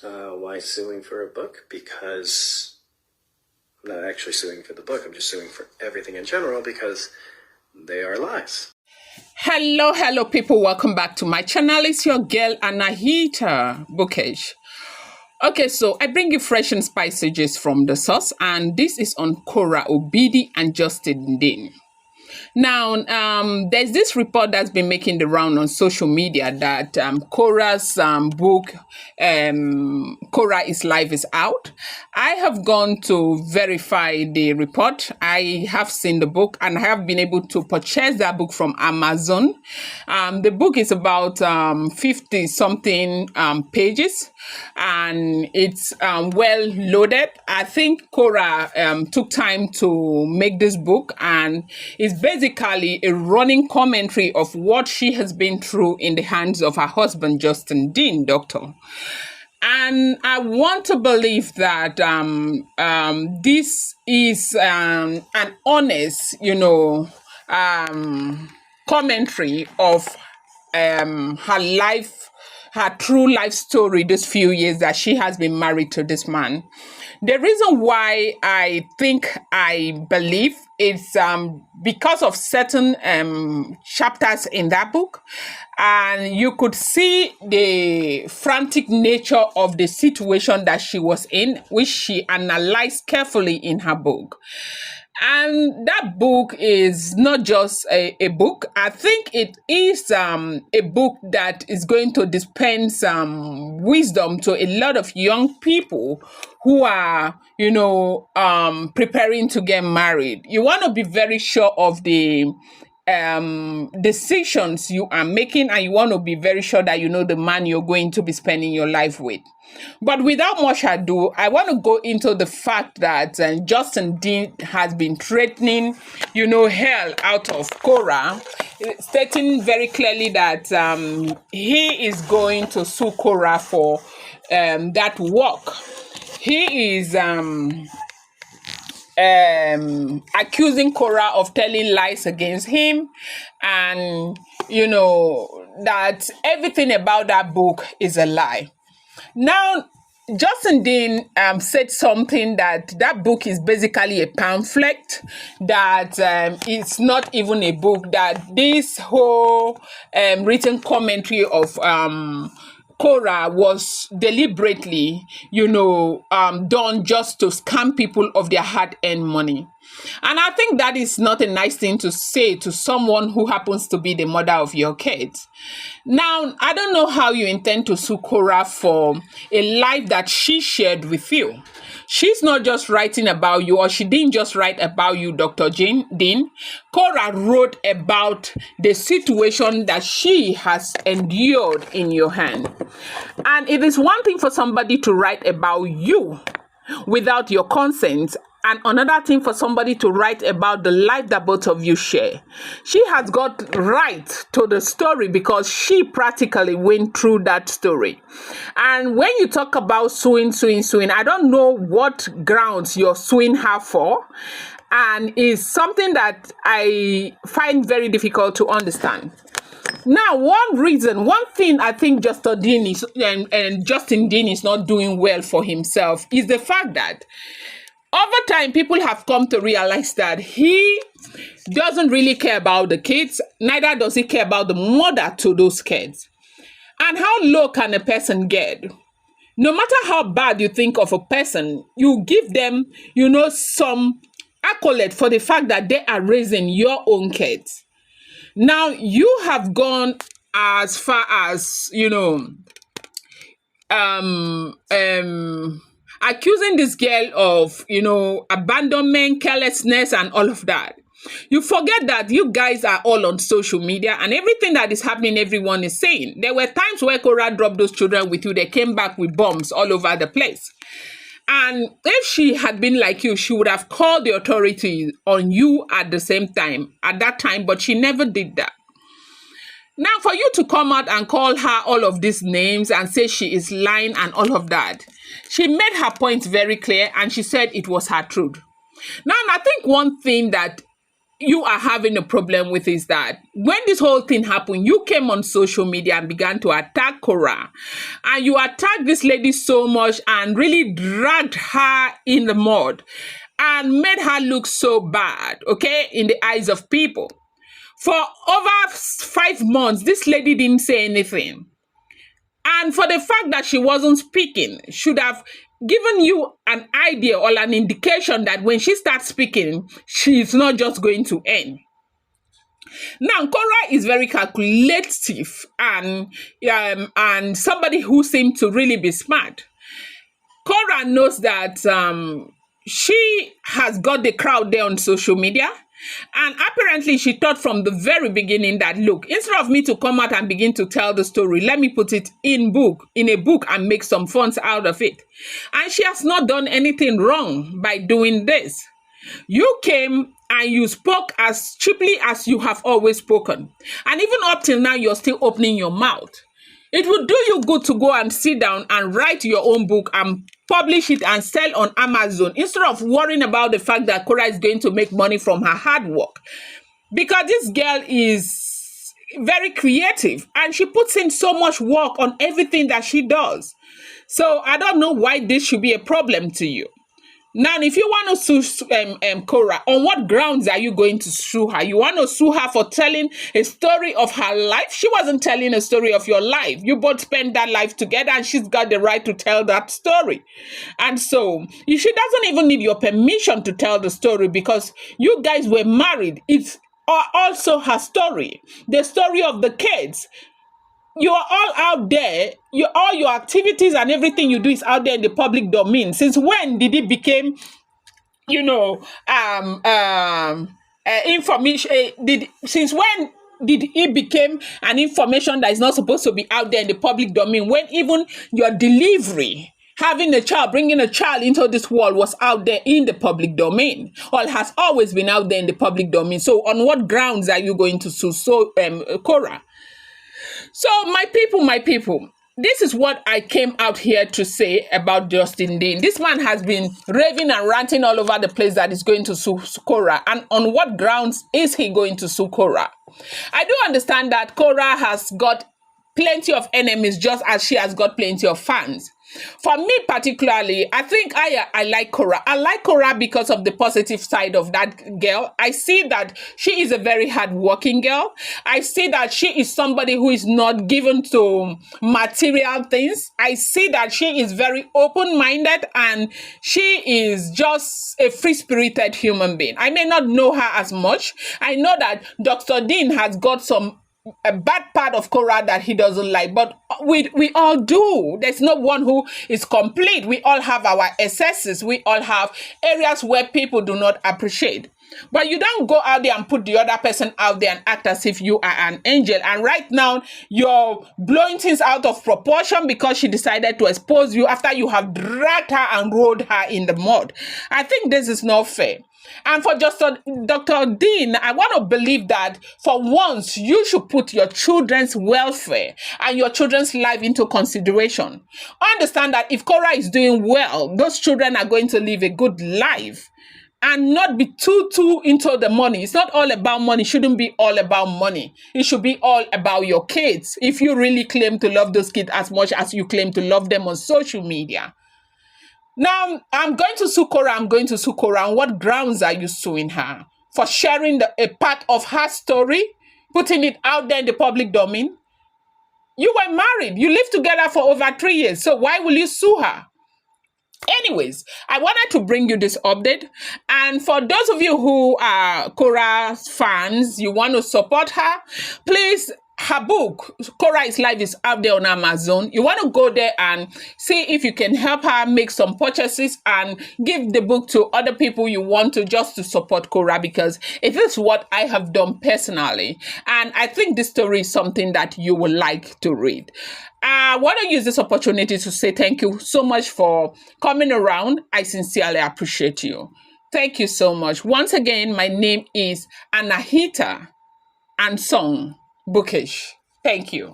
Why suing for a book? Because I'm not actually suing for the book. I'm just suing for everything in general because they are lies. Hello, people. Welcome back to my channel. It's your girl, Anahita Bookish. Okay, so I bring you fresh and spicy gist from the source, and this is on Kora, Obidi, and Justin Dean. Now, there's this report that's been making the round on social media that Kora's book, Kora is Life is out. I have gone to verify the report. I have seen the book and I have been able to purchase that book from Amazon. The book is about 50 something pages and it's well loaded. I think Kora took time to make this book, and it's basically a running commentary of what she has been through in the hands of her husband, Justin Dean, doctor. And I want to believe that this is an honest, commentary of her life, her true life story this few years that she has been married to this man. The reason why I think I believe it's because of certain chapters in that book, and you could see the frantic nature of the situation that she was in, which she analyzed carefully in her book. And that book is not just a book. I think it is a book that is going to dispense wisdom to a lot of young people who are, preparing to get married. You want to be very sure of the decisions you are making, and you want to be very sure that you know the man you're going to be spending your life with. But without much ado, I want to go into the fact that Justin Dean has been threatening, hell out of Kora, stating very clearly that he is going to sue Kora for that work. He is accusing Kora of telling lies against him, and that everything about that book is a lie. Now, Justin Dean said something that book is basically a pamphlet, that it's not even a book, that this whole written commentary of Kora was deliberately, done just to scam people of their hard-earned money. And I think that is not a nice thing to say to someone who happens to be the mother of your kids. Now, I don't know how you intend to sue Kora for a life that she shared with you. She's not just writing about you, or she didn't just write about you, Dr. Dean. Kora wrote about the situation that she has endured in your hand. And it is one thing for somebody to write about you without your consent, and another thing for somebody to write about the life that both of you share. She has got right to the story because she practically went through that story. And when you talk about suing, I don't know what grounds you're suing her for, and it's something that I find very difficult to understand. Now, one thing I think Justin Dean is not doing well for himself is the fact that over time, people have come to realize that he doesn't really care about the kids, neither does he care about the mother to those kids. And how low can a person get? No matter how bad you think of a person, you give them, some accolade for the fact that they are raising your own kids. Now, you have gone as far as, accusing this girl of, abandonment, carelessness, and all of that. You forget that you guys are all on social media, and everything that is happening, everyone is saying. There were times where Kora dropped those children with you. They came back with bombs all over the place. And if she had been like you, she would have called the authorities on you at that time, but she never did that. Now, for you to come out and call her all of these names and say she is lying and all of that, she made her point very clear, and she said it was her truth. Now, I think one thing that you are having a problem with is that when this whole thing happened, you came on social media and began to attack Kora. And you attacked this lady so much and really dragged her in the mud and made her look so bad, okay, in the eyes of people. For over 5 months, this lady didn't say anything. And for the fact that she wasn't speaking, should have given you an idea or an indication that when she starts speaking, she's not just going to end. Now, Kora is very calculative and somebody who seems to really be smart. Kora knows that she has got the crowd there on social media. And apparently she thought from the very beginning that, look, instead of me to come out and begin to tell the story, let me put it in a book and make some funds out of it. And she has not done anything wrong by doing this. You came and you spoke as cheaply as you have always spoken. And even up till now, you're still opening your mouth. It would do you good to go and sit down and write your own book and publish it and sell on Amazon instead of worrying about the fact that Kora is going to make money from her hard work. Because this girl is very creative and she puts in so much work on everything that she does. So I don't know why this should be a problem to you. Now, if you want to sue Kora, on what grounds are you going to sue her? You want to sue her for telling a story of her life? She wasn't telling a story of your life. You both spent that life together and she's got the right to tell that story. And so she doesn't even need your permission to tell the story because you guys were married. It's also her story, the story of the kids. You are all out there. All your activities and everything you do is out there in the public domain. Since when did it become, information? Since when did it become an information that is not supposed to be out there in the public domain? When even your delivery, having a child, bringing a child into this world was out there in the public domain, or has always been out there in the public domain. So on what grounds are you going to sue Kora? So my people, this is what I came out here to say about Justin Dean. This man has been raving and ranting all over the place that he's going to sue Kora. And on what grounds is he going to sue Kora? I do understand that Kora has got plenty of enemies just as she has got plenty of fans. For me particularly, I think I like Kora. I like Kora because of the positive side of that girl. I see that she is a very hardworking girl. I see that she is somebody who is not given to material things. I see that she is very open-minded and she is just a free-spirited human being. I may not know her as much. I know that Dr. Dean has got a bad part of Kora that he doesn't like, but we all do. There's no one who is complete. We all have our excesses. We all have areas where people do not appreciate. But you don't go out there and put the other person out there and act as if you are an angel. And right now, you're blowing things out of proportion because she decided to expose you after you have dragged her and rolled her in the mud. I think this is not fair. And for Dr. Dean, I want to believe that for once, you should put your children's welfare and your children's life into consideration. Understand that if Kora is doing well, those children are going to live a good life and not be too into the money. It's not all about money. It shouldn't be all about money. It should be all about your kids. If you really claim to love those kids as much as you claim to love them on social media. Now, I'm going to sue Kora. On what grounds are you suing her? For sharing a part of her story? Putting it out there in the public domain? You were married. You lived together for over 3 years. So why will you sue her? Anyways, I wanted to bring you this update. And for those of you who are Kora's fans, you want to support her, please, her book, Kora is Life, is out there on Amazon. You want to go there and see if you can help her make some purchases and give the book to other people you want to, just to support Kora, because it is what I have done personally. And I think this story is something that you would like to read. I want to use this opportunity to say thank you so much for coming around. I sincerely appreciate you. Thank you so much. Once again, my name is Anahita Ansong Bookish. Thank you.